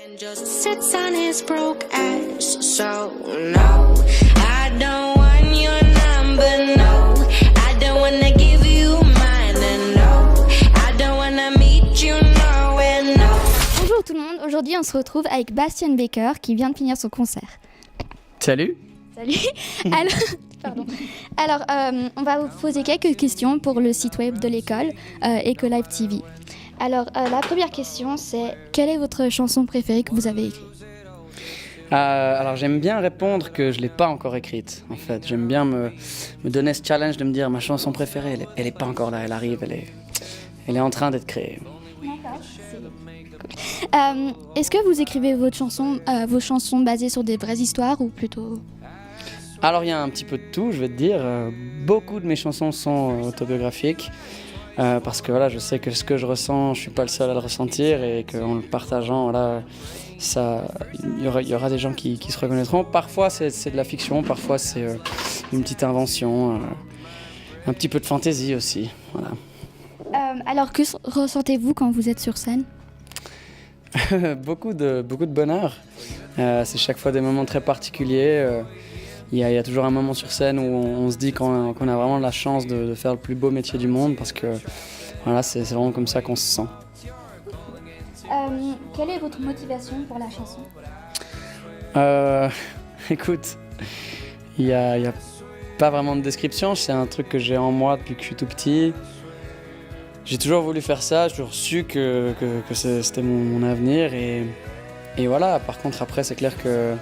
And just sits on his broke ass. So no, I don't want your number, no. I don't wanna give you mine, and no, I don't wanna meet you nowhere, no. Bonjour tout le monde, aujourd'hui on se retrouve avec Bastian Baker qui vient de finir son concert. Salut. Salut. Alors, on va vous poser quelques questions pour le site web de l'école, Ecolive TV. Alors, la première question, c'est quelle est votre chanson préférée que vous avez écrite ? Alors j'aime bien répondre que je ne l'ai pas encore écrite, en fait. J'aime bien me donner ce challenge de me dire ma chanson préférée, elle est pas encore là, elle arrive, elle est en train d'être créée. D'accord, c'est cool. Est-ce que vous écrivez vos chansons basées sur des vraies histoires ou plutôt... Alors il y a un petit peu de tout, je vais te dire. Beaucoup de mes chansons sont autobiographiques. Parce que voilà, je sais que ce que je ressens, je suis pas le seul à le ressentir et qu'en le partageant, voilà, il y aura des gens qui se reconnaîtront. Parfois c'est de la fiction, parfois c'est une petite invention, un petit peu de fantaisie aussi. Voilà. Alors que ressentez-vous quand vous êtes sur scène ? beaucoup de bonheur. C'est chaque fois des moments très particuliers. Il y a toujours un moment sur scène où on se dit qu'on a vraiment la chance de faire le plus beau métier du monde parce que voilà, c'est vraiment comme ça qu'on se sent. Quelle est votre motivation pour la chanson ? Écoute, il y a pas vraiment de description, c'est un truc que j'ai en moi depuis que je suis tout petit. J'ai toujours voulu faire ça, j'ai toujours su que c'était mon avenir et voilà. Par contre après c'est clair que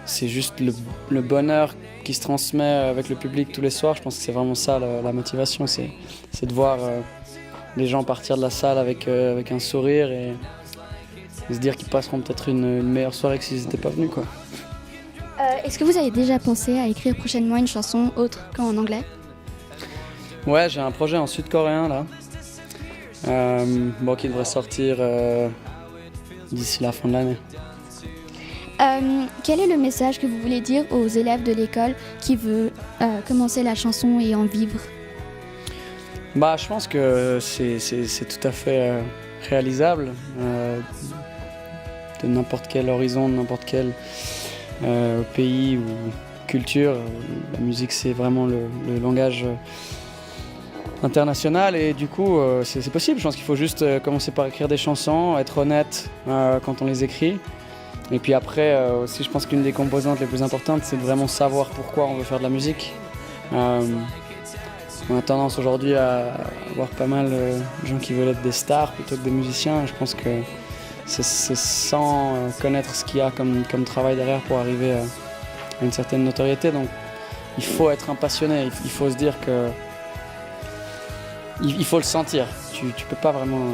c'est juste le bonheur qui se transmet avec le public tous les soirs. Je pense que c'est vraiment ça la motivation, c'est de voir les gens partir de la salle avec un sourire et se dire qu'ils passeront peut-être une meilleure soirée que s'ils n'étaient pas venus, quoi. Est-ce que vous avez déjà pensé à écrire prochainement une chanson autre qu'en anglais ? Ouais, j'ai un projet en sud-coréen là, qui devrait sortir d'ici la fin de l'année. Quel est le message que vous voulez dire aux élèves de l'école qui veulent commencer la chanson et en vivre ? Je pense que c'est tout à fait réalisable de n'importe quel horizon, de n'importe quel pays ou culture. La musique, c'est vraiment le langage international et du coup, c'est possible. Je pense qu'il faut juste commencer par écrire des chansons, être honnête quand on les écrit. Et puis après, aussi, je pense qu'une des composantes les plus importantes, c'est de vraiment savoir pourquoi on veut faire de la musique. On a tendance aujourd'hui à avoir pas mal de gens qui veulent être des stars plutôt que des musiciens. Je pense que c'est sans connaître ce qu'il y a comme travail derrière pour arriver à une certaine notoriété. Donc il faut être un passionné, il faut se dire que... Il faut le sentir, tu peux pas vraiment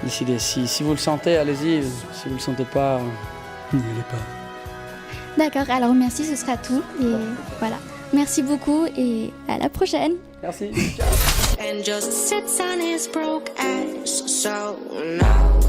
décider. Si vous le sentez, allez-y, si vous le sentez pas... N'y allez pas. D'accord, alors merci, ce sera tout. Et voilà. Merci beaucoup et à la prochaine. Merci. And just sits on his broke ass. So no.